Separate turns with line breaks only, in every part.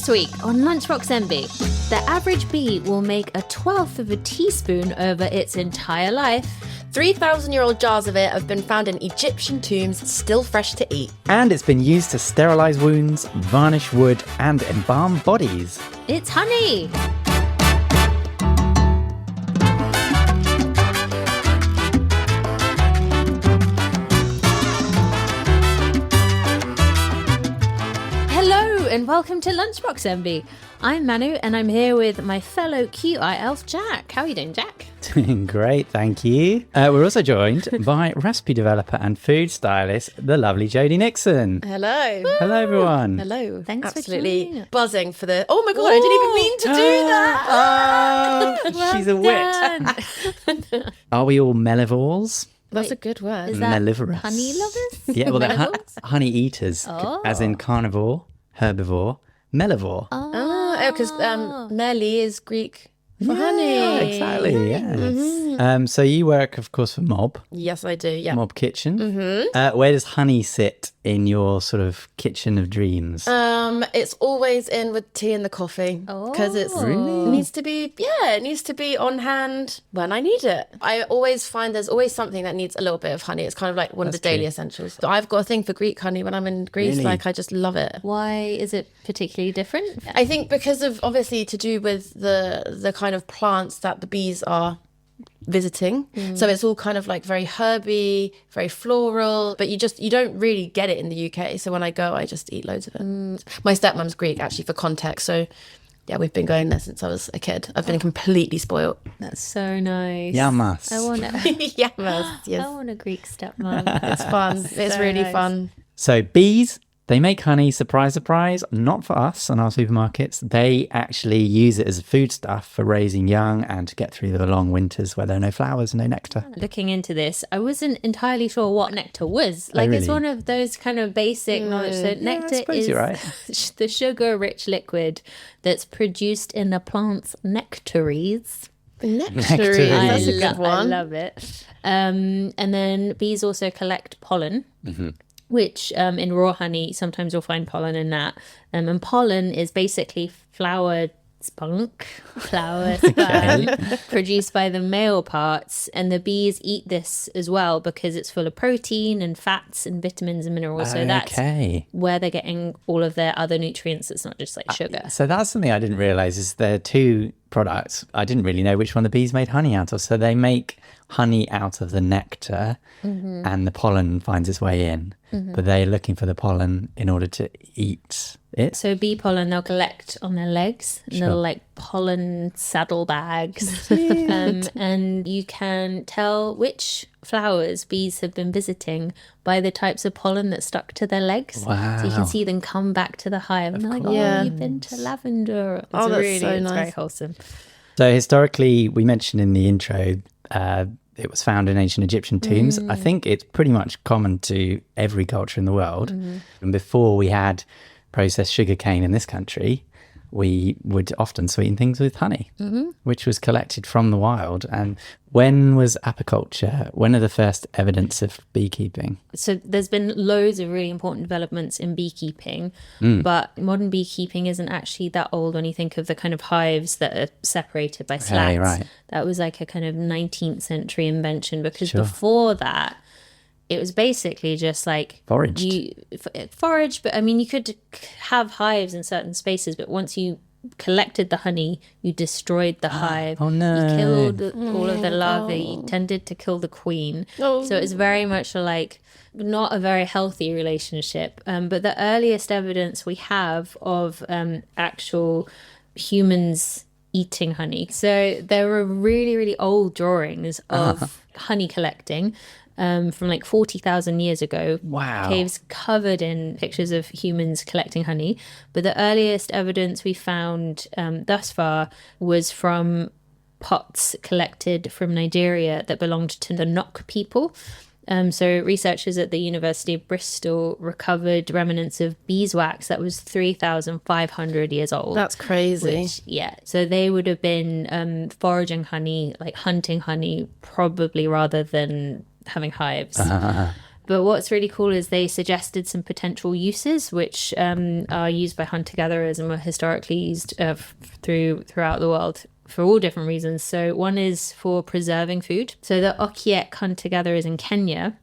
This week on Lunchbox MB, the average bee will make a 1/12 of a teaspoon over its entire life.
3,000-year-old jars of it have been found in Egyptian tombs, still fresh to eat.
And it's been used to sterilise wounds, varnish wood, and embalm bodies.
It's honey! And welcome to Lunchbox MB. I'm Manu and I'm here with my fellow QI elf Jack. How are you doing, Jack?
Doing great, thank you. We're also joined by recipe developer and food stylist, the lovely Jodie Nixon.
Hello.
Hello, everyone.
Hello.
Thanks
Absolutely
for joining us.
Buzzing for the... Oh my God, I didn't even mean to do that.
Oh, she's a wit. Are we all mellivores?
That's a good word.
Is that
Mellivorous.
honey lovers?
Yeah, well, they're
Mellivores?
honey eaters, as in carnivore, herbivore, mellivore.
Oh, because Melly is Greek for honey.
Yeah, exactly, yes. So you work, of course, for Mob.
Yes, I do, yeah.
Mob Kitchen. Where does honey sit in your sort of kitchen of dreams?
It's always in with tea and the coffee because it needs to be on hand when I need it. I always find there's always something that needs a little bit of honey. It's kind of like one of the daily essentials. I've got a thing for Greek honey when I'm in Greece.
Really?
Like I just love it.
Why is it particularly different?
I think because of obviously to do with the kind of plants that the bees are visiting. So it's all kind of like very herby, very floral, but you don't really get it in the UK. So when I go, I just eat loads of it. My stepmom's Greek, actually, for context. So yeah, we've been going there since I was a kid. I've been completely spoiled.
That's so nice.
Yamas.
I want
Yes.
I want a Greek stepmom.
It's fun. It's really
nice.
fun.
So bees, they make honey, surprise, surprise, not for us and our supermarkets. They actually use it as a foodstuff for raising young and to get through the long winters where there are no flowers and no nectar.
Looking into this, I wasn't entirely sure what nectar was. Like, it's
really?
one of those kind of basic knowledge. So nectar
suppose
is
you're right.
the sugar-rich liquid that's produced in a plant's nectaries.
Nectarines. That's a good one.
I love it. And then bees also collect pollen. Which in raw honey, sometimes you'll find pollen in that. And pollen is basically flower spun produced by the male parts. And the bees eat this as well because it's full of protein and fats and vitamins and minerals. So that's where they're getting all of their other nutrients. It's not just like sugar.
So that's something I didn't realise is there are two products. I didn't really know which one the bees made honey out of. So they make honey out of the nectar and the pollen finds its way in. But they're looking for the pollen in order to eat it.
So bee pollen they'll collect on their legs and they're like pollen saddlebags. And you can tell which flowers bees have been visiting by the types of pollen that stuck to their legs.
Wow.
So you can see them come back to the hive and they're like, oh, you've been to lavender. It's
that's
really,
so
it's
nice.
very wholesome.
So historically, we mentioned in the intro, it was found in ancient Egyptian tombs. I think it's pretty much common to every culture in the world. And before we had processed sugarcane in this country, we would often sweeten things with honey, which was collected from the wild. And when was apiculture? When are the first evidence of beekeeping?
So there's been loads of really important developments in beekeeping, but modern beekeeping isn't actually that old when you think of the kind of hives that are separated by slats.
right.
That was like a kind of 19th century invention because before that, it was basically just like
Foraged.
Forage, but I mean, you could have hives in certain spaces, but once you collected the honey, you destroyed the hive.
Oh, no.
You killed all of the larvae. You tended to kill the queen. So it's very much like not a very healthy relationship. But the earliest evidence we have of actual humans eating honey. So there were really, really old drawings of honey collecting. From like 40,000 years ago.
Wow.
Caves covered in pictures of humans collecting honey. But the earliest evidence we found thus far was from pots collected from Nigeria that belonged to the Nok people. So researchers at the University of Bristol recovered remnants of beeswax that was 3,500 years old.
That's crazy.
So they would have been foraging honey, like hunting honey, probably rather than having hives. But what's really cool is they suggested some potential uses, which are used by hunter-gatherers and were historically used throughout the world for all different reasons. So one is for preserving food. So the Okiek hunter-gatherers in Kenya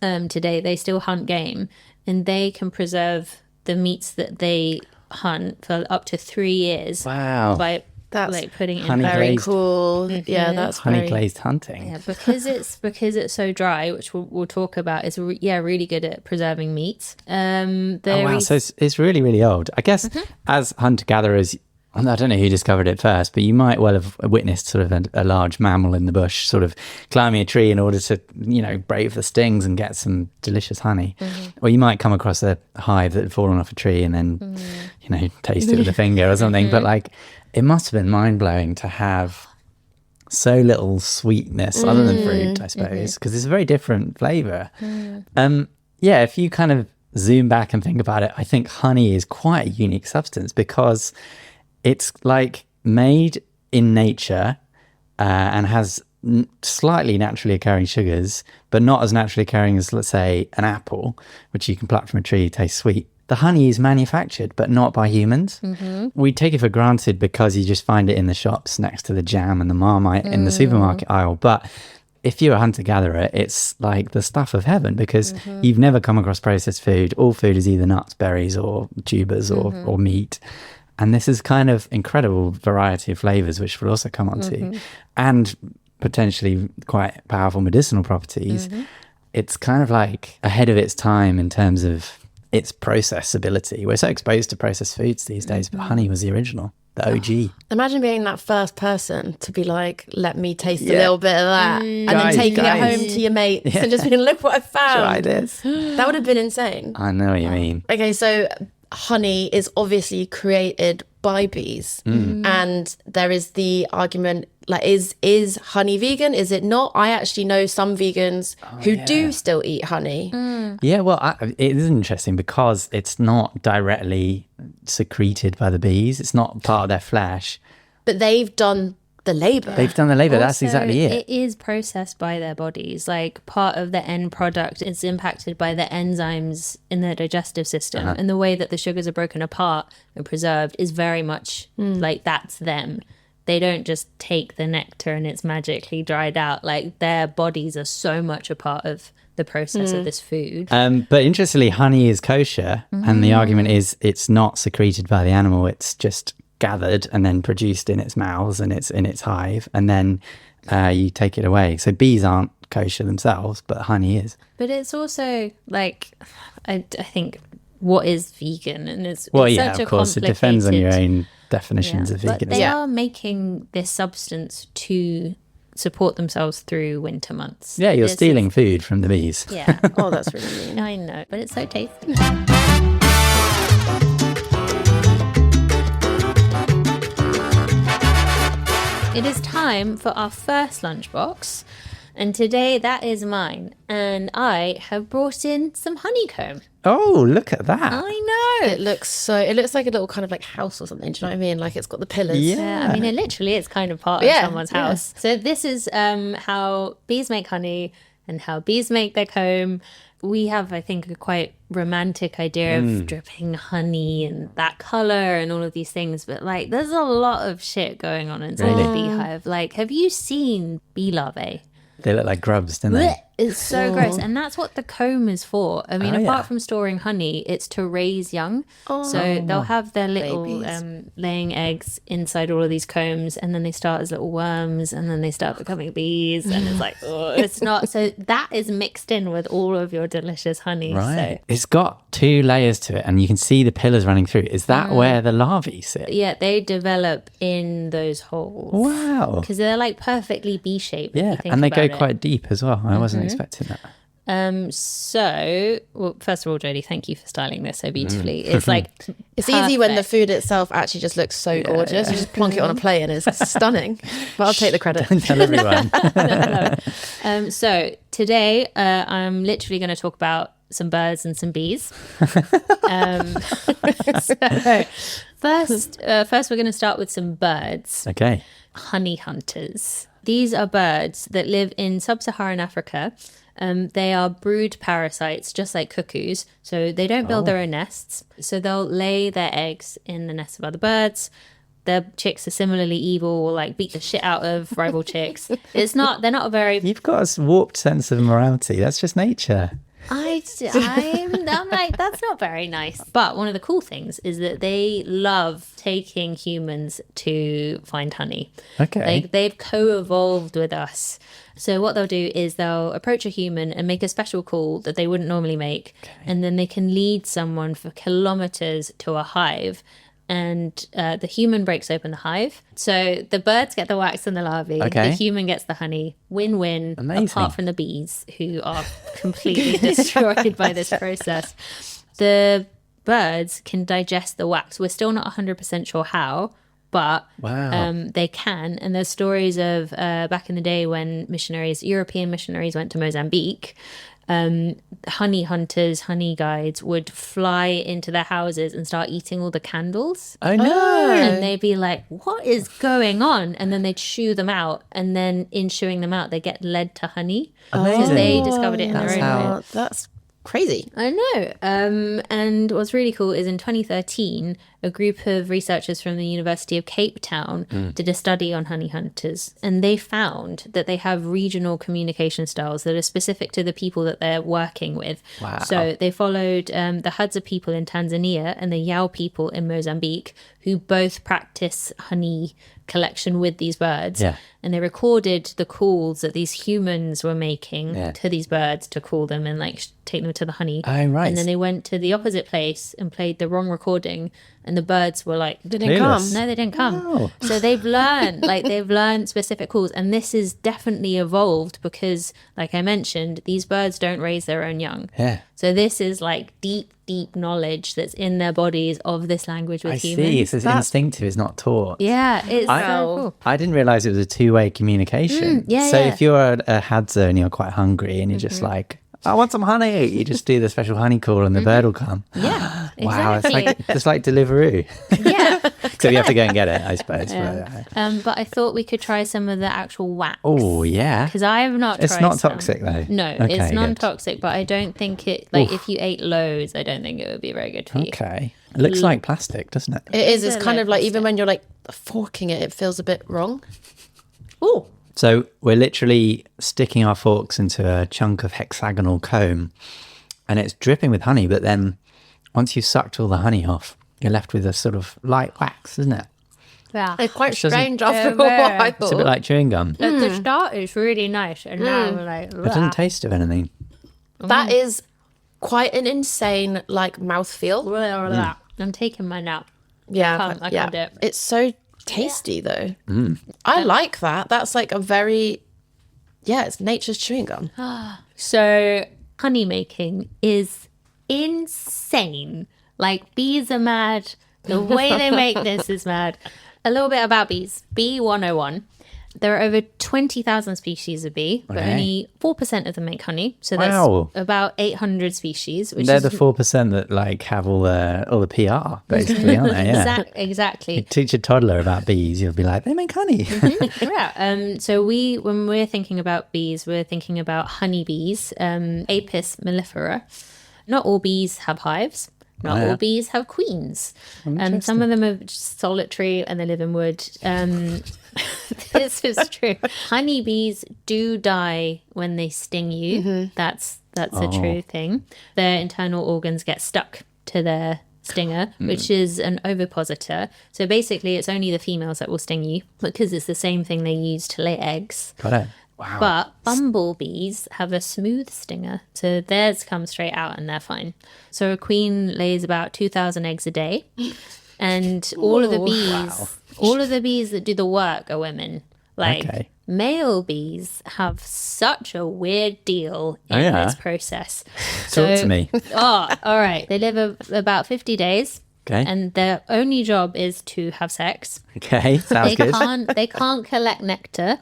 today, they still hunt game, and they can preserve the meats that they hunt for up to 3 years.
Wow.
By
That's
like putting it in
honey
very
glazed.
cool. Yeah, that's
Honey
very...
glazed hunting.
Yeah, because it's so dry, which we'll talk about. It's really good at preserving meats.
Oh, wow. So it's really, really old. I guess as hunter-gatherers, I don't know who discovered it first, but you might well have witnessed sort of a large mammal in the bush sort of climbing a tree in order to, brave the stings and get some delicious honey. Or you might come across a hive that had fallen off a tree and then, taste it with a finger or something. But like, it must have been mind-blowing to have so little sweetness other than fruit, I suppose, because it's a very different flavour. If you kind of zoom back and think about it, I think honey is quite a unique substance because it's like made in nature and has slightly naturally occurring sugars, but not as naturally occurring as, let's say, an apple, which you can pluck from a tree, tastes sweet. The honey is manufactured, but not by humans. We take it for granted because you just find it in the shops next to the jam and the Marmite in the supermarket aisle. But if you're a hunter-gatherer, it's like the stuff of heaven because you've never come across processed food. All food is either nuts, berries, or tubers or meat. And this is kind of incredible variety of flavors, which we'll also come on to, and potentially quite powerful medicinal properties. It's kind of like ahead of its time in terms of its processability. We're so exposed to processed foods these days, but honey was the original, the OG.
Imagine being that first person to be like, let me taste a little bit of that, and then taking it home to your mates and just being, look what I found.
Try this.
That would have been insane.
I know what you mean.
Okay, so honey is obviously created by bees, and there is the argument, like, is honey vegan? Is it not? I actually know some vegans who do still eat honey.
Yeah, well, it is interesting because it's not directly secreted by the bees. It's not part of their flesh.
But they've done the labour.
They've done the labour. That's
Also,
exactly it.
It is processed by their bodies. Like part of the end product is impacted by the enzymes in their digestive system. And the way that the sugars are broken apart and preserved is very much like that's them. They don't just take the nectar and it's magically dried out. Like their bodies are so much a part of the process of this food.
But interestingly, honey is kosher. And the argument is it's not secreted by the animal. It's just gathered and then produced in its mouths and it's in its hive, and then you take it away. So bees aren't kosher themselves, but honey is.
But it's also like, I think, what is vegan? And it's
Well,
it's
yeah,
such
of course, it depends on your own definitions of
But
veganism.
they are making this substance to support themselves through winter months.
Yeah, you're
This
stealing food from the bees.
is- yeah,
Oh, that's really mean.
I know, but it's so tasty. It is time for our first lunchbox, and today that is mine. And I have brought in some honeycomb.
Oh, look at that.
I know. It looks like a little kind of like house or something. Do you know what I mean? Like it's got the pillars.
Yeah.
I mean, it literally is kind of part of
Yeah,
someone's
yeah.
house. So this is how bees make honey and how bees make their comb. We have, I think, a quite romantic idea of dripping honey and that color and all of these things. But like, there's a lot of shit going on inside a beehive. Like, have you seen bee larvae?
They look like grubs, don't they?
Blech, it's so gross. And that's what the comb is for. I mean,
Oh,
apart
yeah.
from storing honey, it's to raise young. So they'll have their little
Babies.
laying eggs inside all of these combs, and then they start as little worms, and then they start becoming bees. And it's like, oh, it's not. So that is mixed in with all of your delicious honey.
Right. It's got 2 layers to it, and you can see the pillars running through. Is that where the larvae sit?
So yeah, they develop in those holes.
Wow.
Because they're like perfectly bee shaped.
Yeah, and they go quite deep as well. I wasn't expecting that.
So, well, first of all, Jodie, thank you for styling this so beautifully. It's like
It's easy when the
perfect.
food itself actually just looks so gorgeous. You just plonk it on a plate and it's stunning. But I'll take the credit.
Don't tell everyone.
So today, I'm literally going to talk about some birds and some bees. So first, we're going to start with some birds.
Okay.
Honey hunters. These are birds that live in sub-Saharan Africa, They are brood parasites, just like cuckoos. So they don't build their own nests. So they'll lay their eggs in the nests of other birds. Their chicks are similarly evil, will like beat the shit out of rival chicks. They're not a very...
You've got a warped sense of morality. That's just nature.
I'm like, that's not very nice. But one of the cool things is that they love taking humans to find honey.
Okay.
Like they've co-evolved with us. So what they'll do is they'll approach a human and make a special call that they wouldn't normally make. Okay. And then they can lead someone for kilometers to a hive. And the human breaks open the hive. So the birds get the wax and the larvae. Okay. The human gets the honey. Win-win. Amazing. Apart from the bees, who are completely destroyed by this process. The birds can digest the wax. We're still not 100% sure how, but they can. And there's stories of back in the day when European missionaries went to Mozambique, honey hunters, honey guides would fly into their houses and start eating all the candles.
Oh no.
And they'd be like, what is going on? And then they'd shoo them out. And then in shooing them out, they get led to honey.
Amazing.
So they discovered it in their own way.
That's crazy.
I know. And what's really cool is in 2013, a group of researchers from the University of Cape Town did a study on honey hunters, and they found that they have regional communication styles that are specific to the people that they're working with.
Wow.
So they followed the Hadza people in Tanzania and the Yao people in Mozambique, who both practice honey collection with these birds.
Yeah.
And they recorded the calls that these humans were making to these birds to call them and like take them to the honey.
Oh, right.
And then they went to the opposite place and played the wrong recording, and the birds were like,
didn't come.
No, they didn't come.
Oh.
So they've learned specific calls, and this is definitely evolved because, like I mentioned, these birds don't raise their own young.
Yeah.
So this is like deep knowledge that's in their bodies of this language with humans.
I see. It's instinctive. It's not taught.
Yeah, it's so cool.
I didn't realize it was a two-way communication. If you're a Hadza and you're quite hungry and you're just like, I want some honey, you just do the special honey call and the bird will come.
Yeah,
wow,
exactly.
it's like Deliveroo.
Yeah.
So you have to go and get it, I suppose.
Yeah. But I thought we could try some of the actual wax.
Oh, yeah.
Because I have not tried
It's not toxic, though?
No,
okay,
it's non-toxic, but I don't think if you ate loads, I don't think it would be very good for you.
Okay. It looks like plastic, doesn't it?
It is. It's kind of like, even when you're like forking it feels a bit wrong.
Oh.
So we're literally sticking our forks into a chunk of hexagonal comb and it's dripping with honey. But then once you've sucked all the honey off, you're left with a sort of light wax, isn't it?
Yeah.
It's quite strange after a while.
It's a bit like chewing gum.
At the start, it's really nice. And now I'm like,
It doesn't taste of anything.
That is quite an insane mouthfeel.
I'm taking mine out.
Yeah.
I can't do it.
It's so tasty though. I like that. That's like a very, it's nature's chewing gum.
So honey making is insane. Like bees are mad. The way they make this is mad. A little bit about bees. Bee 101. There are over 20,000 species of bee, but only 4% of them make honey. So that's about 800 species.
They're the 4% that like have all the PR, basically, aren't they? Yeah.
Exactly.
You teach a toddler about bees, you'll be like, they make honey.
Yeah. So when we're thinking about bees, we're thinking about honeybees, Apis mellifera. Not all bees have hives. Not all bees have queens. Some of them are just solitary and they live in wood. This is true. Honeybees do die when they sting you. That's a true thing. Their internal organs get stuck to their stinger, which is an ovipositor. So basically it's only the females that will sting you because it's the same thing they use to lay eggs.
Got it. Wow.
But bumblebees have a smooth stinger, so theirs come straight out and they're fine. So a queen lays about 2,000 eggs a day, and all of the bees that do the work are women. Like male bees have such a weird deal in this process.
Talk to me.
All right. They live about 50 days.
Okay.
And their only job is to have sex.
Okay, sounds good.
They can't collect nectar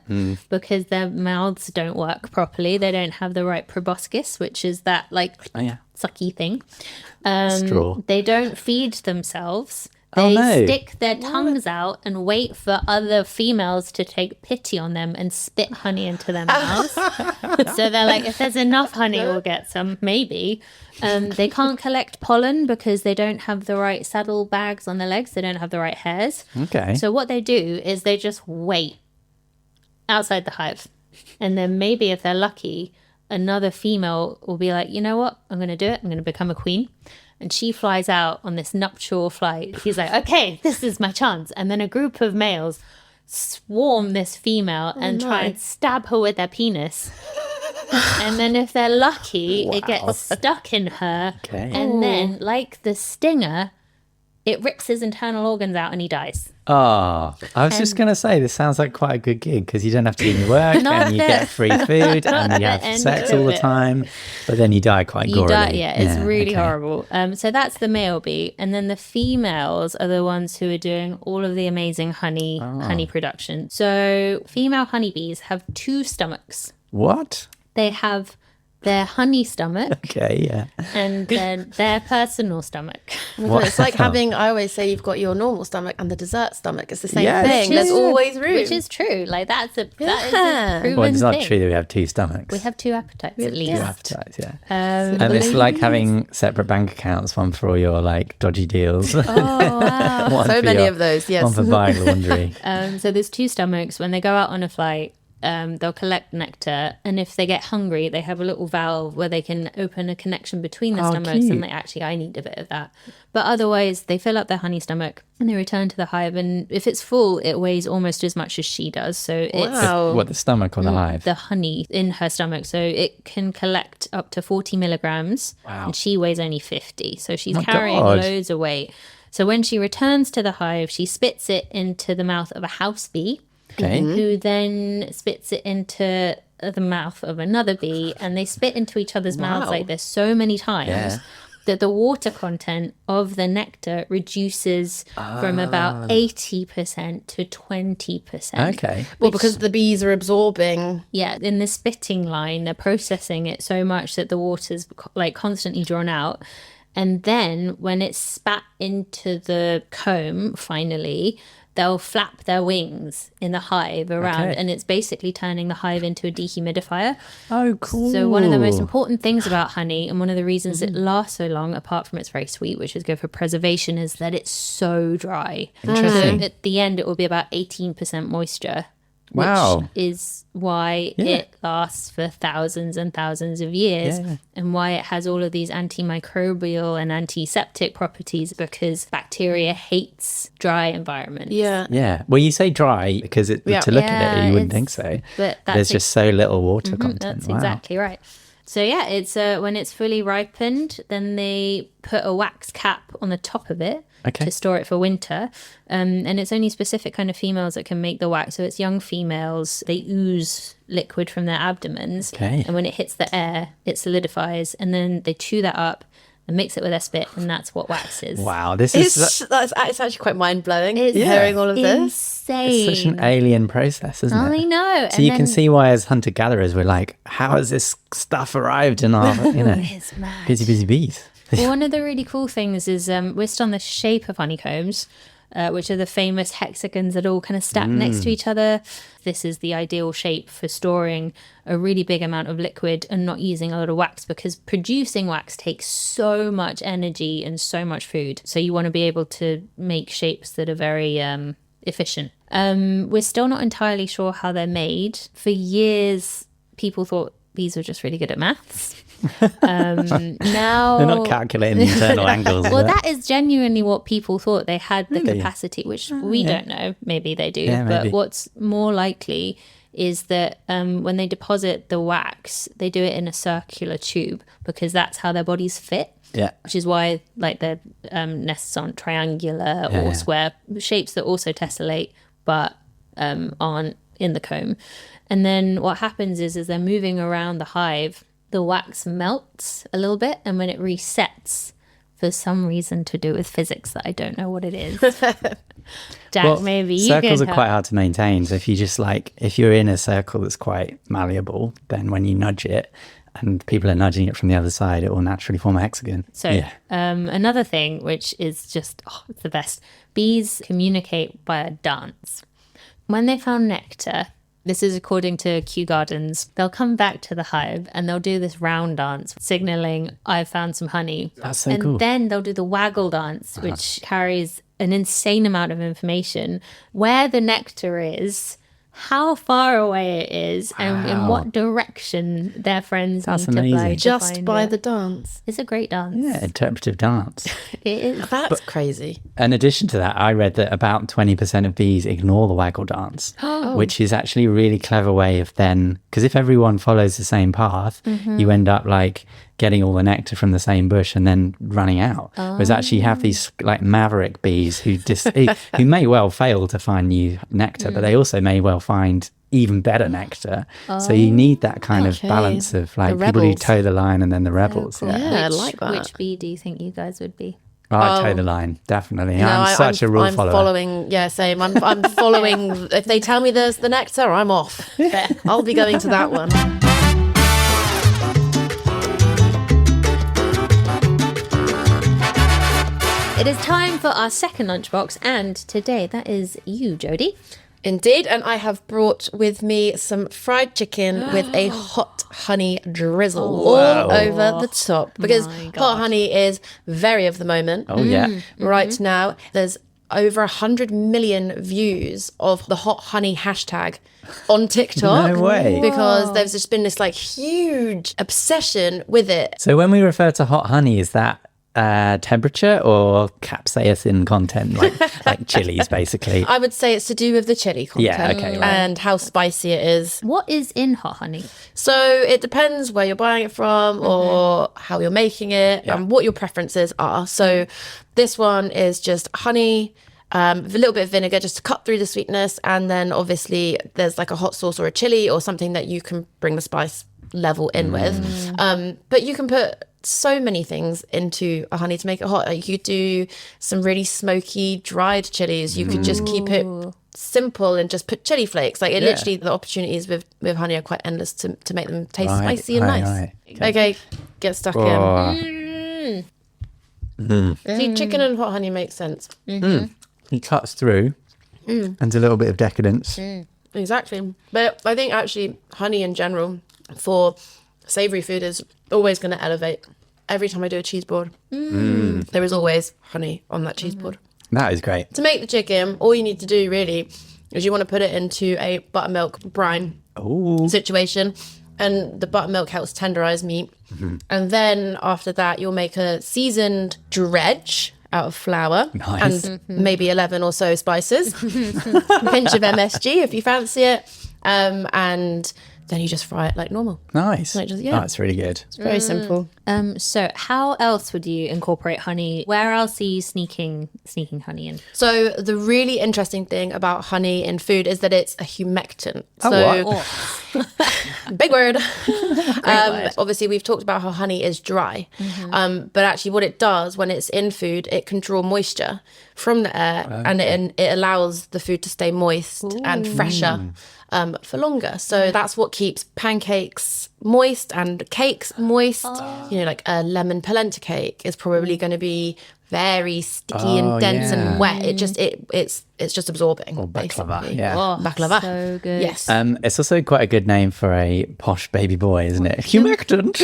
because their mouths don't work properly. They don't have the right proboscis, which is that like sucky thing.
Straw.
They don't feed themselves They stick their tongues out and wait for other females to take pity on them and spit honey into their mouths. So they're like, if there's enough honey, we'll get some, maybe. They can't collect pollen because they don't have the right saddle bags on their legs. They don't have the right hairs.
Okay.
So what they do is they just wait outside the hive. And then maybe if they're lucky, another female will be like, you know what? I'm going to do it. I'm going to become a queen. And she flies out on this nuptial flight. He's like, okay, this is my chance. And then a group of males swarm this female and try and stab her with their penis. And then if they're lucky, it gets stuck in her.
Okay.
And then, like the stinger, it rips his internal organs out and he dies.
Oh, I was just going to say, this sounds like quite a good gig because you don't have to do any work and you get free food and you have sex all the time, but then you die quite gorily.
It's really horrible. So that's the male bee. And then the females are the ones who are doing all of the amazing honey production. So female honeybees have 2 stomachs.
What?
They have their honey stomach
Okay, yeah.
and then their personal stomach.
Well, it's like having, I always say you've got your normal stomach and the dessert stomach. It's the same
Yes.
thing. There's always room.
Which is true. Like that is a proven
Well, it's not
thing.
true that we have 2 stomachs.
We have 2 appetites at least.
2 appetites, yeah. And it's like having separate bank accounts, one for all your like dodgy deals.
Oh, wow.
One
So
for
many
your-
of those, yes.
One for buying laundry.
So there's 2 stomachs. When they go out on a flight, they'll collect nectar, and if they get hungry, they have a little valve where they can open a connection between the stomachs,
cute.
and they actually, I need a bit of that. But otherwise, they fill up their honey stomach and they return to the hive, and if it's full, it weighs almost as much as she does. So it's
Wow.
What, the stomach or the hive?
the honey in her stomach, so it can collect up to 40 milligrams.
Wow.
And she weighs only 50, so she's
My
carrying
God.
loads of weight. So when she returns to the hive, she spits it into the mouth of a house bee,
Okay.
who then spits it into the mouth of another bee, and they spit into each other's mouths like this so many times
Yeah.
that the water content of the nectar reduces from about 80% to 20%.
Okay.
Well, because the bees are absorbing.
Yeah, in the spitting line, they're processing it so much that the water's like constantly drawn out. And then when it's spat into the comb, finally, they'll flap their wings in the hive around,
Okay.
and it's basically turning the hive into a dehumidifier.
Oh, cool.
So one of the most important things about honey, and one of the reasons
Mm-hmm.
it lasts so long, apart from it's very sweet, which is good for preservation, is that it's so dry.
Interesting.
So at the end, it will be about 18% moisture.
Wow.
Which is why it lasts for thousands and thousands of years,
Yeah.
and why it has all of these antimicrobial and antiseptic properties, because bacteria hates dry environments.
Yeah.
Yeah. Well, you say dry because to look at it, you wouldn't think so.
But that's
There's just so little water content.
That's
Wow.
exactly right. So yeah, it's when it's fully ripened, then they put a wax cap on the top of it
Okay.
to store it for winter. And it's only specific kind of females that can make the wax. So it's young females. They ooze liquid from their abdomens.
Okay.
And when it hits the air, it solidifies. And then they chew that up and mix it with their spit. And that's what wax is.
Wow. This is
It's actually quite mind blowing
It's
hearing all of this.
insane.
such an alien process, isn't it?
I know.
So you can see why, as hunter gatherers, we're like, how has this stuff arrived in our,
It's mad.
busy bees?
Well, one of the really cool things is just on the shape of honeycombs, which are the famous hexagons that all kind of stack next to each other. This is the ideal shape for storing a really big amount of liquid and not using a lot of wax, because producing wax takes so much energy and so much food. So you want to be able to make shapes that are very efficient. We're still not entirely sure how they're made. For years, people thought bees were just really good at maths. Now
They're not calculating the internal angles.
well,
of it.
that is genuinely what people thought. They had the capacity, which we don't know. Maybe they do.
Yeah,
but
maybe.
what's more likely is that when they deposit the wax, they do it in a circular tube, because that's how their bodies fit.
Yeah.
Which is why like their nests aren't triangular or square, shapes that also tessellate but aren't in the comb. And then what happens is they're moving around the hive, the wax melts a little bit, and when it resets, for some reason to do with physics that I don't know what it is. Jack,
Well,
maybe you
circles are
can
quite
help.
hard to maintain. So if you just if you're in a circle that's quite malleable, then when you nudge it, and people are nudging it from the other side, it will naturally form a hexagon.
So another thing, which is just it's the best, bees communicate by a dance. When they found nectar, this is according to Kew Gardens, they'll come back to the hive and they'll do this round dance, signaling, I've found some honey.
That's so
and
cool.
then they'll do the waggle dance, which carries an insane amount of information. Where the nectar is, how far away it is, and in what direction their friends
That's
need to
amazing.
fly to
Just
find
by
it.
the dance.
It's a great dance.
Yeah, interpretive dance.
It is.
That's crazy.
In addition to that, I read that about 20% of bees ignore the waggle dance, which is actually a really clever way of then, because if everyone follows the same path, you end up like getting all the nectar from the same bush and then running out. Whereas actually you have these like maverick bees who who may well fail to find new nectar, but they also may well find even better nectar. So you need that kind of balance of like people who
rebels.
toe the line and then the rebels.
Cool.
Yeah, I like that.
Which bee do you think you guys would be?
I toe the line, definitely.
No,
I'm such a rule
I'm
follower.
following, same. I'm following. If they tell me there's the nectar, I'm off. I'll be going to that one.
It is time for our second lunchbox, and today that is you, Jodie.
Indeed, and I have brought with me some fried chicken with a hot honey drizzle all over the top. Because hot honey is very of the moment.
Oh, yeah.
Right now, there's over 100 million views of the hot honey hashtag on TikTok.
No way.
Because there's just been this like huge obsession with it.
So when we refer to hot honey, is that temperature or capsaicin content, like chilies, basically?
I would say it's to do with the chili content
Yeah, okay, right.
and how spicy it is.
What is in hot honey?
So it depends where you're buying it from or how you're making it and what your preferences are. So this one is just honey, with a little bit of vinegar just to cut through the sweetness. And then obviously there's like a hot sauce or a chili or something that you can bring the spice level in with. But you can put so many things into a honey to make it hot. Like you could do some really smoky dried chilies. You could just keep it simple and just put chili flakes. Like it literally, the opportunities with honey are quite endless to make them taste spicy and nice.
Right.
Okay, get stuck in. See, chicken and hot honey makes sense.
He cuts through and a little bit of decadence.
Exactly. But I think actually honey in general for savoury food is always going to elevate. Every time I do a cheese board, there is always honey on that cheese board.
That is great.
To make the chicken, all you need to do really is you want to put it into a buttermilk brine situation, and the buttermilk helps tenderize meat. And then after that, you'll make a seasoned dredge out of flour and maybe 11 or so spices, a pinch of MSG if you fancy it, and then you just fry it like normal.
Nice.
Like just,
That's really good.
It's very simple.
So how else would you incorporate honey? Where else are you sneaking honey in?
So the really interesting thing about honey in food is that it's a humectant. Big word. Obviously, we've talked about how honey is dry, but actually, what it does when it's in food, it can draw moisture from the air, and it allows the food to stay moist and fresher for longer. So that's what keeps pancakes moist and cakes moist. You know, like a lemon polenta cake is probably going to be very sticky and dense and wet. It just it's just absorbing.
Or baklava,
basically.
yeah.
Baklava.
So good.
Yes.
It's also quite a good name for a posh baby boy, isn't it? Humectant.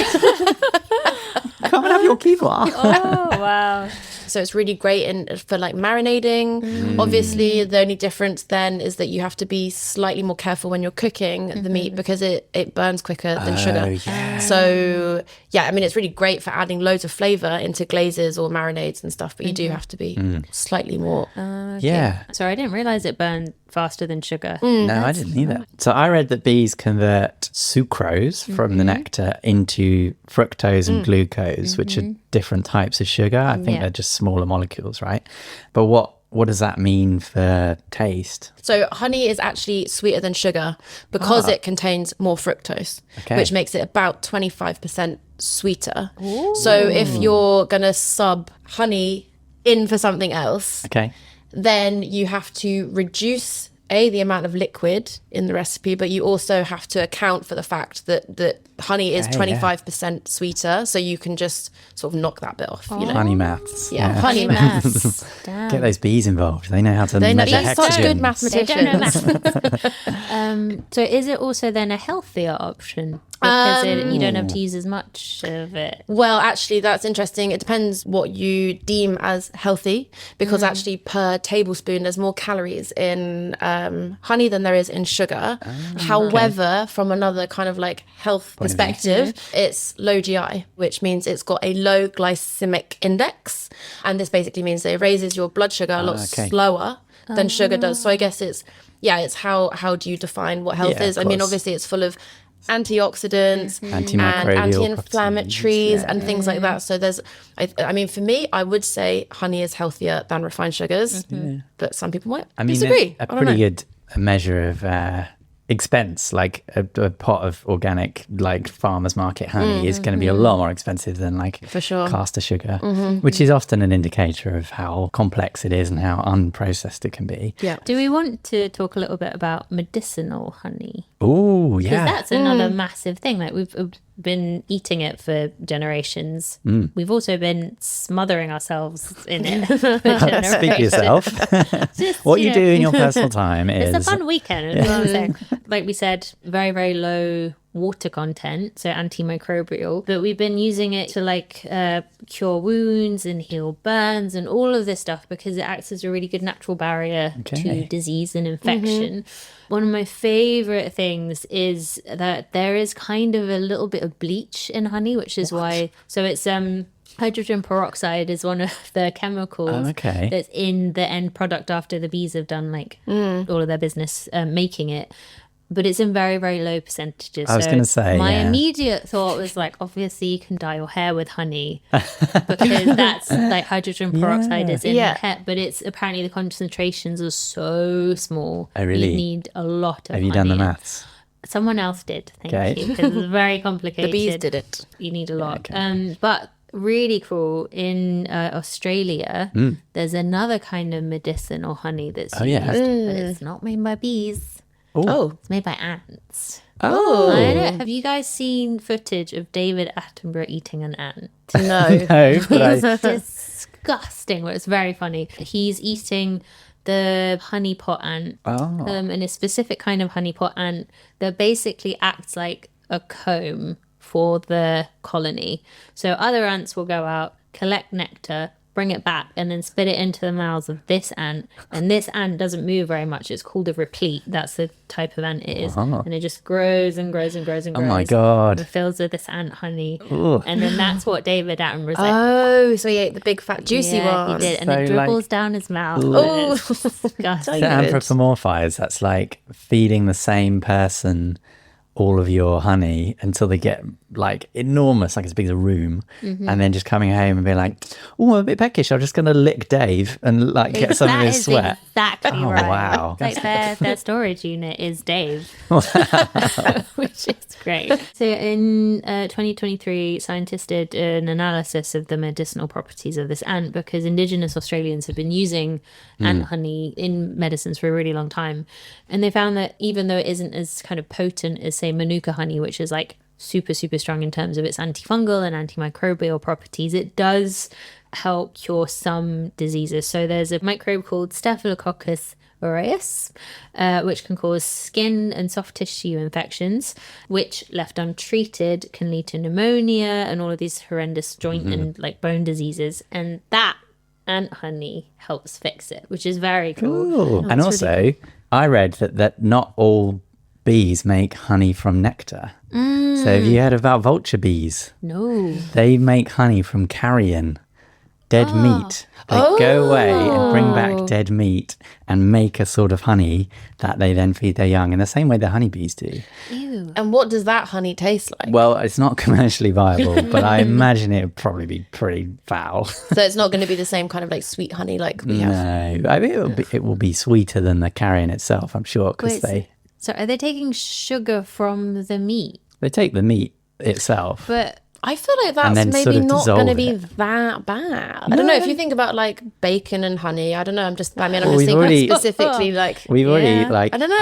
Come and have your kiva.
Oh, wow.
So it's really great for like marinating. Obviously, the only difference then is that you have to be slightly more careful when you're cooking the meat because it burns quicker than sugar.
Yeah.
So yeah, I mean, it's really great for adding loads of flavour into glazes or marinades and stuff, but you do have to be slightly more.
Yeah.
Sorry, I didn't realize it burned faster than sugar.
No, I didn't either. So I read that bees convert sucrose from the nectar into fructose and glucose, which are different types of sugar. I think they're just smaller molecules, right? But what does that mean for taste?
So honey is actually sweeter than sugar because it contains more fructose, which makes it about 25% sweeter. So if you're going to sub honey in for something else,
Okay.
then you have to reduce the amount of liquid in the recipe, but you also have to account for the fact that honey is 25% sweeter, so you can just sort of knock that bit off. You know,
Honey maths.
yeah, honey maths.
Damn.
Get those bees involved. They know how to measure
They're such good
hexagons.
They don't know
mathematicians.
math. So is it also then a healthier option? Because you don't have to use as much of it.
Well, actually, that's interesting. It depends what you deem as healthy, because actually per tablespoon, there's more calories in honey than there is in sugar. However, from another kind of like health perspective, it's low GI, which means it's got a low glycemic index. And this basically means that it raises your blood sugar a lot slower than sugar does. So I guess it's how do you define what health is? I mean, obviously it's full of antioxidants and anti-inflammatories and things like that. So there's, I mean, for me, I would say honey is healthier than refined sugars, but some people might disagree.
A pretty good measure of expense, like a pot of organic, like farmer's market honey is going to be a lot more expensive than like
For sure.
caster sugar, which is often an indicator of how complex it is and how unprocessed it can be.
Yeah.
Do we want to talk a little bit about medicinal honey?
Oh,
Because
yeah.
that's another massive thing. Like we've been eating it for generations. We've also been smothering ourselves in it for generations.
Speak for yourself.
Just,
What you
know,
do in your personal time is...
It's a fun weekend. Is what I'm saying. Like we said, very, very low water content, so antimicrobial, but we've been using it to like cure wounds and heal burns and all of this stuff because it acts as a really good natural barrier to disease and infection. One of my favorite things is that there is kind of a little bit of bleach in honey, which is why, so it's hydrogen peroxide is one of the chemicals that's in the end product after the bees have done like all of their business making it. But it's in very, very low percentages.
I was going to say,
my immediate thought was like, obviously you can dye your hair with honey because that's like hydrogen peroxide is in the hair, but it's apparently the concentrations are so small.
Oh, really?
You need a lot of
Have you
honey.
done the maths?
Someone else did, thank you, because it's very complicated.
The bees did it.
You need a lot. But really cool, in Australia, there's another kind of medicinal honey that's used, but it's not made by bees.
Oh.
It's made by ants.
Oh.
I know. Have you guys seen footage of David Attenborough eating an ant?
No.
No, but
It's disgusting, but it's very funny. He's eating the honeypot ant, and a specific kind of honeypot ant that basically acts like a comb for the colony. So other ants will go out, collect nectar, bring it back, and then spit it into the mouths of this ant. And this ant doesn't move very much. It's called a replete. That's the type of ant it is. And it just grows and grows and grows and grows.
Oh my God.
And fills with this ant honey. And then that's what David Attenborough's like.
Oh, so he ate the big fat juicy one.
He did. And
So,
it dribbles down his mouth.
Oh.
It's disgusting.
To anthropomorphize, that's like feeding the same person all of your honey until they get like enormous, like as big as a room, and then just coming home and being like, oh, I'm a bit peckish, I'm just going to lick Dave and like get some of
That
his
is
sweat.
exactly
Oh,
right.
wow.
It's like their storage unit is Dave, which is great. So in 2023, scientists did an analysis of the medicinal properties of this ant because Indigenous Australians have been using ant honey in medicines for a really long time. And they found that even though it isn't as kind of potent as, say, Manuka honey, which is like super, super strong in terms of its antifungal and antimicrobial properties, it does help cure some diseases. So there's a microbe called Staphylococcus aureus, which can cause skin and soft tissue infections, which left untreated can lead to pneumonia and all of these horrendous joint and like bone diseases. And that ant honey helps fix it, which is very cool.
Ooh. And also, I read that not all bees make honey from nectar. So have you heard about vulture bees?
No.
They make honey from carrion, dead meat. They go away and bring back dead meat and make a sort of honey that they then feed their young in the same way the honeybees do.
Ew.
And what does that honey taste like?
Well, it's not commercially viable, but I imagine it would probably be pretty foul.
So it's not going to be the same kind of like sweet honey like we have.
No, I mean, it will be sweeter than the carrion itself, I'm sure, because
Wait, so are they taking sugar from the meat?
they take the meat itself.
But
I feel like that's
then
maybe
sort of
not going to be
dissolve
that bad. I don't know. If you think about like bacon and honey, I don't know. I'm just
we've
thinking
already-
specifically like.
We've already
Yeah.
like
I don't know,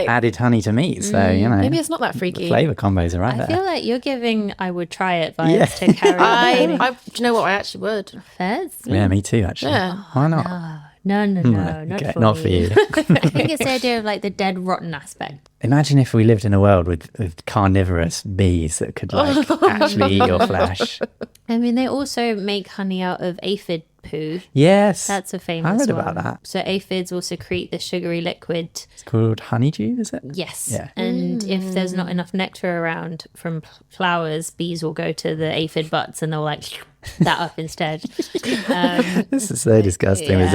added honey to meat, so you know
Maybe it's not that freaky.
flavor combos are right
I
there.
feel like you're giving I would try it vibes
Yeah.
to carry on.
Do you know what? I actually would.
Fez?
Yeah, me too. Actually,
Yeah.
why not?
No, not
Okay,
for
not for you.
I think it's the idea of like the dead rotten aspect.
Imagine if we lived in a world with carnivorous bees that could like actually eat your flesh.
I mean, they also make honey out of aphid poo.
Yes,
That's a famous
I read
one.
about that.
So aphids will secrete the sugary liquid.
It's called honeydew, is it?
Yes.
Yeah.
And if there's not enough nectar around from flowers, bees will go to the aphid butts and they'll like that up instead.
This is so disgusting. This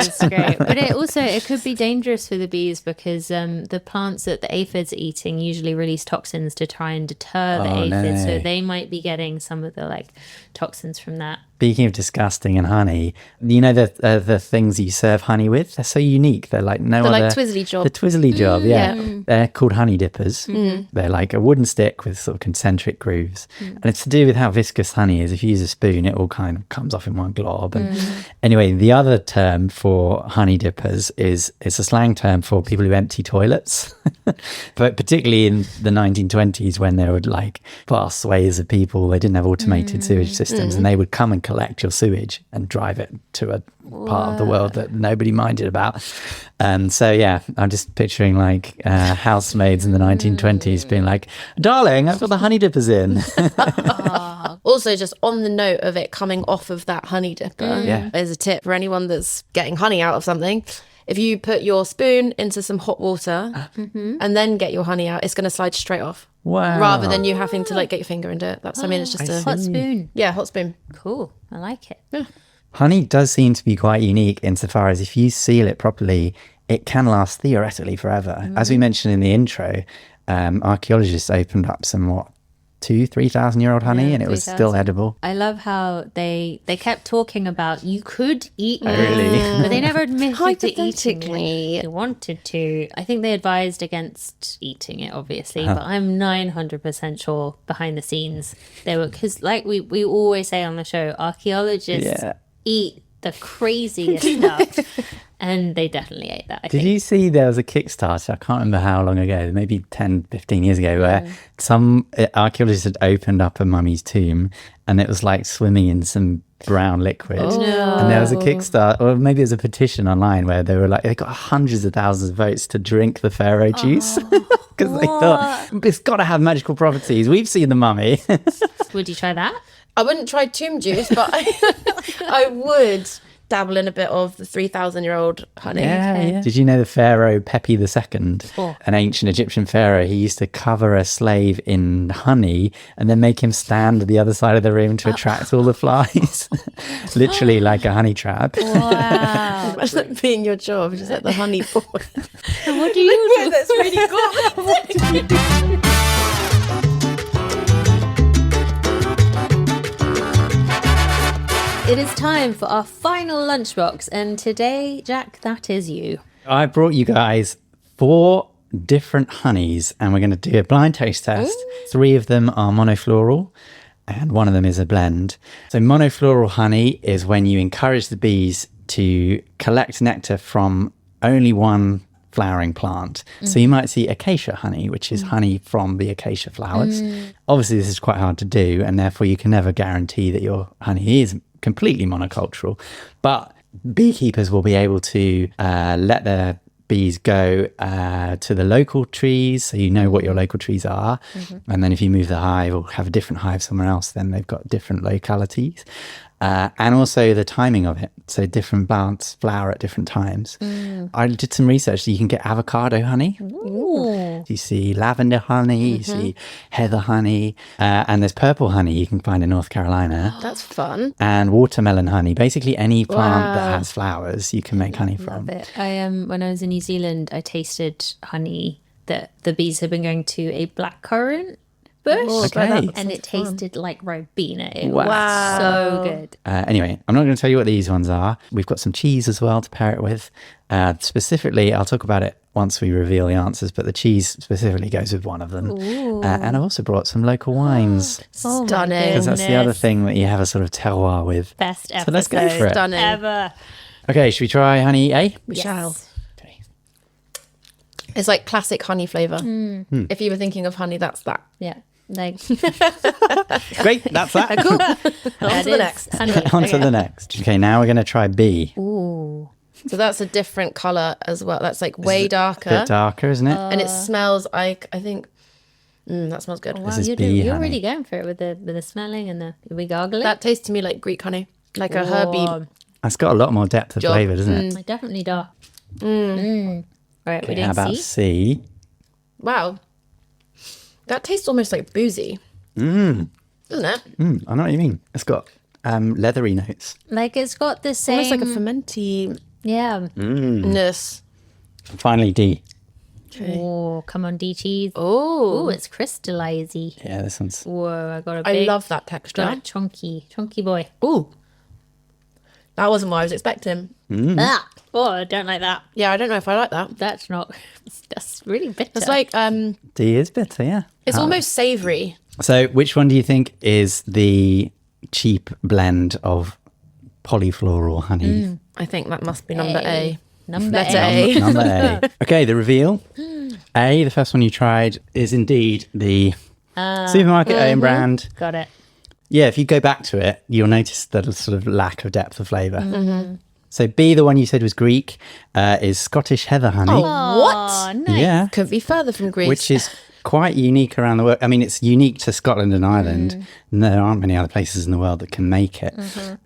It's
episode.
great. But it could be dangerous for the bees because the plants that the aphids are eating usually release toxins to try and deter the
Oh,
aphids. So
no.
they might be getting some of the like toxins from that.
Speaking of disgusting and honey, you know the things you serve honey with? They're so unique. They're like no
They're
other.
like Twizzly job.
The Twizzly job, yeah.
yeah.
They're called honey dippers. They're like a wooden stick with sort of concentric grooves. And it's to do with how viscous honey is. If you use a spoon, it all kind of comes off in one glob. And anyway, the other term for honey dippers is it's a slang term for people who empty toilets. But particularly in the 1920s when there would like vast swathes of people, they didn't have automated sewage systems and they would come and collect your sewage and drive it to a part of the world that nobody minded about. So yeah, I'm just picturing like housemaids in the 1920s being like, darling, I've got the honey dippers in.
Also, just on the note of it coming off of that honey dipper,
Yeah.
there's a tip for anyone that's getting honey out of something. If you put your spoon into some hot water and then get your honey out, it's going to slide straight off.
Wow.
Rather than you having to like get your finger into it. That's, I mean, it's just a
Hot spoon.
yeah, hot spoon.
Cool. I like it.
Honey does seem to be quite unique insofar as if you seal it properly, it can last theoretically forever. As we mentioned in the intro, archaeologists opened up some, 2,000-3,000-year-old honey, and it was still
3,000.
edible.
I love how they kept talking about you could eat it,
Really?
but they never admitted to eating
Hypothetically.
it. They wanted to. I think they advised against eating it, obviously, but I'm 900% sure behind the scenes they were, because like we always say on the show, archaeologists
Yeah.
eat the craziest stuff, and they definitely ate that. I
Did
think.
you see there was a Kickstarter, I can't remember how long ago, maybe 10, 15 years ago, where some archaeologists had opened up a mummy's tomb and it was like swimming in some brown liquid. And there was a Kickstarter, or maybe it was a petition online where they were like, they got hundreds of thousands of votes to drink the pharaoh juice because they thought it's got to have magical properties. We've seen the mummy.
Would you try that?
I wouldn't try tomb juice, but I would dabble in a bit of the 3,000-year-old honey.
Yeah. Did you know the pharaoh Pepi II, an ancient Egyptian pharaoh, he used to cover a slave in honey and then make him stand at the other side of the room to attract all the flies. Literally like a honey trap.
Wow.
Imagine that being your job, just like the honey boy.
What do you do?
That's really cool.
What do you do? It is time for our final lunchbox, and today, Jack, that is you.
I brought you guys 4 different honeys and we're going to do a blind taste test. 3 of them are monofloral and 1 of them is a blend. So monofloral honey is when you encourage the bees to collect nectar from only one flowering plant. So you might see acacia honey, which is honey from the acacia flowers. Obviously, this is quite hard to do, and therefore you can never guarantee that your honey is completely monocultural. But beekeepers will be able to let their bees go to the local trees, so you know what your local trees are. And then if you move the hive or have a different hive somewhere else, then they've got different localities. And also the timing of it. So different plants flower at different times. I did some research. So you can get avocado honey.
Ooh.
You see lavender honey, you see heather honey, and there's purple honey you can find in North Carolina.
That's fun.
And watermelon honey. Basically any plant that has flowers you can make honey from.
Love it. When I was in New Zealand, I tasted honey that the bees had been going to a blackcurrant bush,
Okay.
and it tasted like Ribena. It
Wow.
was so good.
Anyway, I'm not going to tell you what these ones are. We've got some cheese as well to pair it with. Specifically, I'll talk about it once we reveal the answers, but the cheese specifically goes with one of them. And I've also brought some local wines.
Oh my
Stunning.
Because that's the other
goodness.
thing that you have a sort of terroir with.
Best episode
So let's go for it.
Stunning.
ever.
Okay, should we try honey A?
We
Yes.
shall.
Okay.
It's like classic honey flavour. If you were thinking of honey, that's that.
Yeah. Like
Great, that's that.
Cool. On
that
to the
is
next.
honey.
On to the next. Okay, now we're going to try B.
Ooh.
So that's a different colour as well. That's like way
A
darker.
bit darker, isn't it?
And it smells like, I think, that smells good.
Wow,
is
you're,
bee
you're
honey.
really going for it with the smelling and the we gargling.
That tastes to me like Greek honey, like a herby.
It's got a lot more depth of
Job.
flavour, doesn't it?
Like, definitely dark. Right, we're
Okay,
doing
how about
C.
C?
Wow. That tastes almost like boozy. Doesn't it?
I know what you mean. It's got leathery notes.
Like it's got the same.
Almost like a fermenty-ness.
yeah.
And finally, D.
Oh, come on, D cheese.
Oh,
Oh, it's crystallizey.
Yeah, this one's...
Whoa, I got a
I
big,
love that
got
texture.
a chunky boy.
Ooh. That wasn't what I was expecting.
Ah, oh, I don't like that.
Yeah, I don't know if I like that.
That's not. That's really bitter.
It's like,
D is bitter, yeah.
it's almost savoury.
So which one do you think is the cheap blend of polyfloral honey?
I think that must be number A.
Number
Letter
A.
A.
Number A. Okay, the reveal. A, the first one you tried, is indeed the supermarket own brand.
Got it.
Yeah, if you go back to it, you'll notice that sort of lack of depth of flavour. So B, the one you said was Greek, is Scottish heather honey.
What?
Oh, nice.
Yeah,
Couldn't be further from Greece.
which is quite unique around the world. I mean, it's unique to Scotland and Ireland. And there aren't many other places in the world that can make it.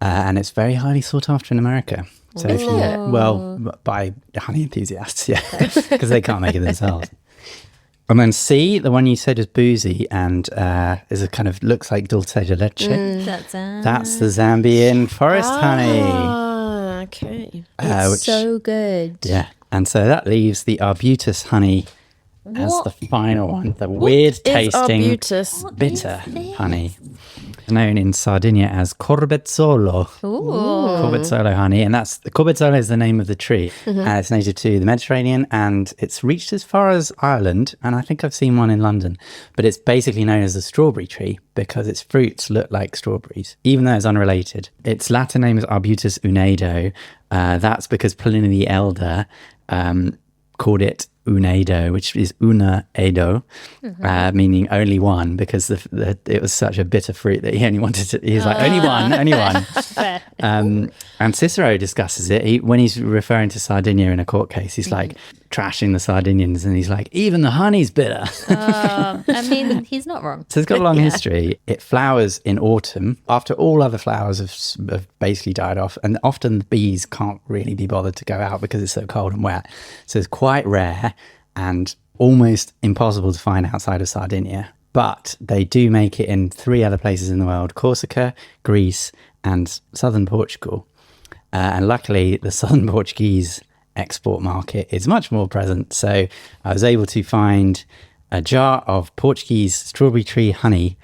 And it's very highly sought after in America. So if you, well, by honey enthusiasts, yeah, because they can't make it themselves. And then C, the one you said is boozy and is a kind of looks like dulce de leche. That's the Zambian forest honey.
Ah, okay.
Which,
So good.
yeah, and so that leaves the arbutus honey as the final one. The weird
Is
tasting
arbutus?
bitter honey, known in Sardinia as corbezzolo. Corbezzolo honey, and that's the corbezzolo is the name of the tree, and it's native to the Mediterranean, and it's reached as far as Ireland, and I think I've seen one in London. But it's basically known as the strawberry tree because its fruits look like strawberries, even though it's unrelated. Its Latin name is Arbutus unedo. That's because Pliny the Elder called it unedo, which is una edo, meaning only one, because it was such a bitter fruit that he only wanted to. He was like, only one.
Fair.
And Cicero discusses it when he's referring to Sardinia in a court case. He's like trashing the Sardinians, and he's like, even the honey's bitter.
I mean, he's not wrong.
So it's got a long history. It flowers in autumn after all other flowers have basically died off. And often the bees can't really be bothered to go out because it's so cold and wet. So it's quite rare and almost impossible to find outside of Sardinia. But they do make it in 3 other places in the world: Corsica, Greece, and southern Portugal. And luckily, the southern Portuguese export market is much more present. So I was able to find a jar of Portuguese strawberry tree honey,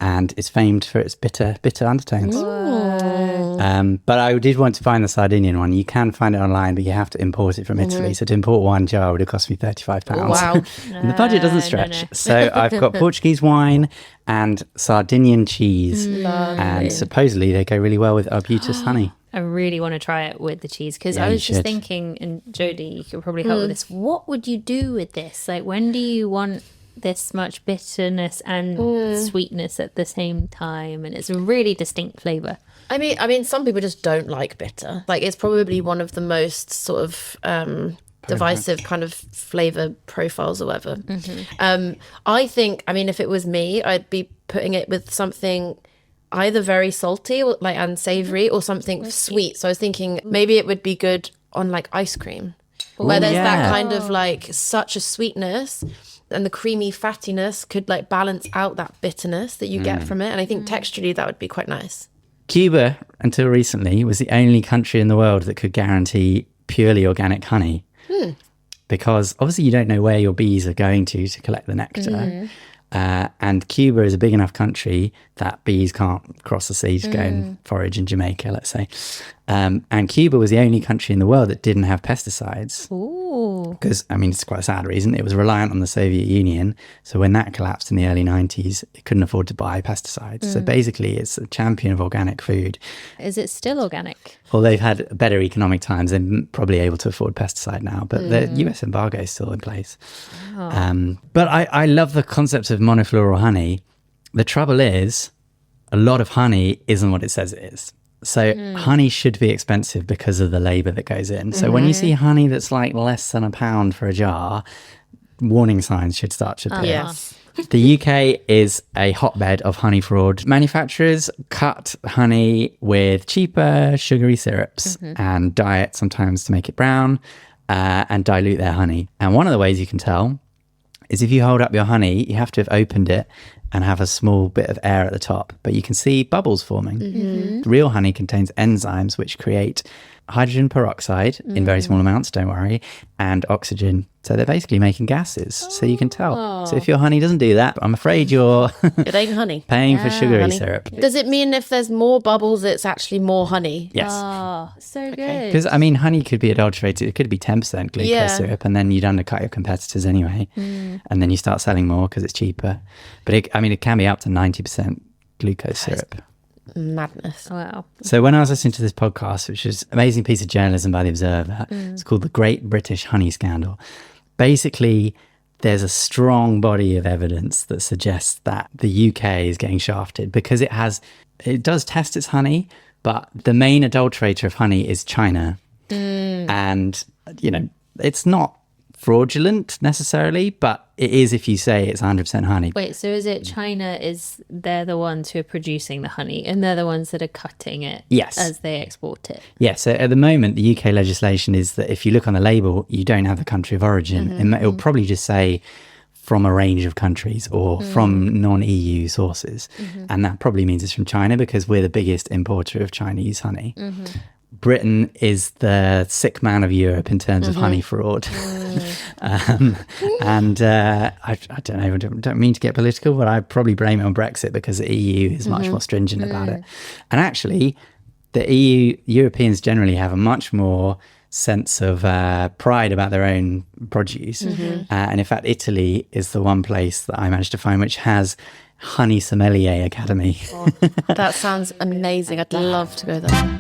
and it's famed for its bitter undertones. But I did want to find the Sardinian one. You can find it online, but you have to import it from Italy. So to import one jar would have cost me £35.
Wow.
And the budget doesn't stretch. So I've got Portuguese wine and Sardinian cheese. And supposedly they go really well with arbutus honey.
I really want to try it with the cheese because
Yeah,
I
you
was just
should.
thinking, and Jodie, you could probably help with this. What would you do with this? Like, when do you want this much bitterness and sweetness at the same time? And it's a really distinct flavour.
I mean, some people just don't like bitter. Like, it's probably one of the most sort of divisive kind of flavor profiles or whatever. I think, I mean, if it was me, I'd be putting it with something either very salty or like and savory or something sweet. So I was thinking maybe it would be good on like ice cream, where there's
yeah.
that kind of like such a sweetness, and the creamy fattiness could like balance out that bitterness that you get from it. And I think texturally that would be quite nice.
Cuba, until recently, was the only country in the world that could guarantee purely organic honey. Because obviously you don't know where your bees are going to collect the nectar. And Cuba is a big enough country that bees can't cross the sea to go and forage in Jamaica, let's say. And Cuba was the only country in the world that didn't have pesticides. Because, I mean, it's quite a sad reason. It was reliant on the Soviet Union. So when that collapsed in the early 90s, it couldn't afford to buy pesticides. So basically, it's a champion of organic food.
Is it still organic?
Well, they've had better economic times. They're probably able to afford pesticide now, but the US embargo is still in place. But I love the concept of monofloral honey. The trouble is, a lot of honey isn't what it says it is. So honey should be expensive because of the labour that goes in. So when you see honey that's like less than £1 for a jar, warning signs should start to appear.
Yes.
The UK is a hotbed of honey fraud. Manufacturers cut honey with cheaper sugary syrups and dye it sometimes to make it brown and dilute their honey. And one of the ways you can tell is if you hold up your honey, you have to have opened it and have a small bit of air at the top, but you can see bubbles forming. Real honey contains enzymes which create hydrogen peroxide in very small amounts, don't worry, and oxygen. So they're basically making gases, so you can tell. So if your honey doesn't do that, I'm afraid you're
It ain't honey.
paying for sugary
Honey.
syrup.
Does it mean if there's more bubbles, it's actually more honey?
Yes.
Oh, so good.
Because, I mean, honey could be adulterated. It could be 10% glucose
Yeah.
syrup, and then you'd undercut your competitors anyway. And then you start selling more because it's cheaper. But, it can be up to 90% glucose syrup.
Madness.
Wow.
So when I was listening to this podcast, which is an amazing piece of journalism by The Observer, it's called The Great British Honey Scandal. Basically, there's a strong body of evidence that suggests that the UK is getting shafted because it does test its honey, but the main adulterator of honey is China. And, it's not fraudulent necessarily, but it is if you say it's 100% honey.
Wait, so is it China they're the ones who are producing the honey and they're the ones that are cutting it
Yes.
as they export it?
Yeah, so at the moment, the UK legislation is that if you look on the label, you don't have the country of origin. And it'll probably just say from a range of countries or from non-EU sources. And that probably means it's from China because we're the biggest importer of Chinese honey. Britain is the sick man of Europe in terms of honey fraud. And I don't know, I don't mean to get political, but I probably blame it on Brexit because the EU is much more stringent about it. And actually, the Europeans generally have a much more sense of pride about their own produce. And in fact, Italy is the one place that I managed to find which has Honey Sommelier Academy.
That sounds amazing. I'd love to go there.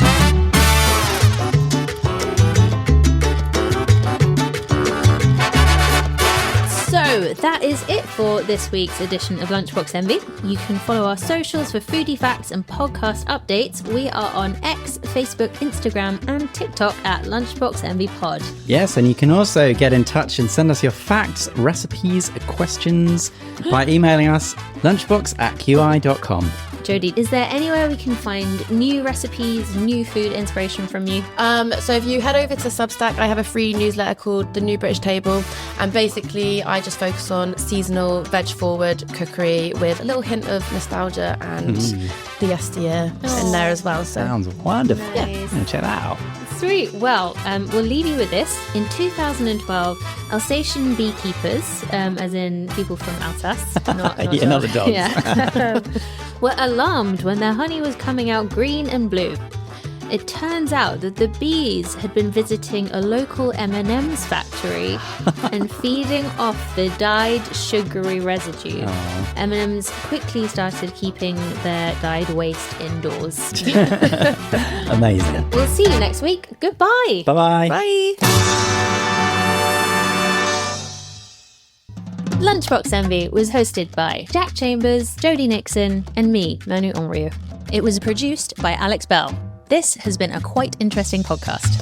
So that is it for this week's edition of Lunchbox Envy. You can follow our socials for foodie facts and podcast updates. We are on X, Facebook, Instagram, and TikTok at Lunchbox Envy Pod.
Yes, and you can also get in touch and send us your facts, recipes, questions by emailing us lunchbox@qi.com.
Jodie, is there anywhere we can find new recipes, new food inspiration from you?
So if you head over to Substack, I have a free newsletter called The New British Table. And basically, I just focus on seasonal, veg-forward cookery with a little hint of nostalgia and the yesteryear in there as well. So
Sounds wonderful.
Yeah.
Check that out.
Sweet. Well, we'll leave you with this. In 2012, Alsatian beekeepers, as in people from Alsace, not
the dogs.
Yeah, were alarmed when their honey was coming out green and blue. It turns out that the bees had been visiting a local M&M's factory and feeding off the dyed sugary residue.
Aww.
M&M's quickly started keeping their dyed waste indoors.
Amazing.
We'll see you next week. Goodbye.
Bye-bye.
bye.
Lunchbox Envy was hosted by Jack Chambers, Jodie Nixon, and me, Manu Onryu. It was produced by Alex Bell. This has been a quite interesting podcast.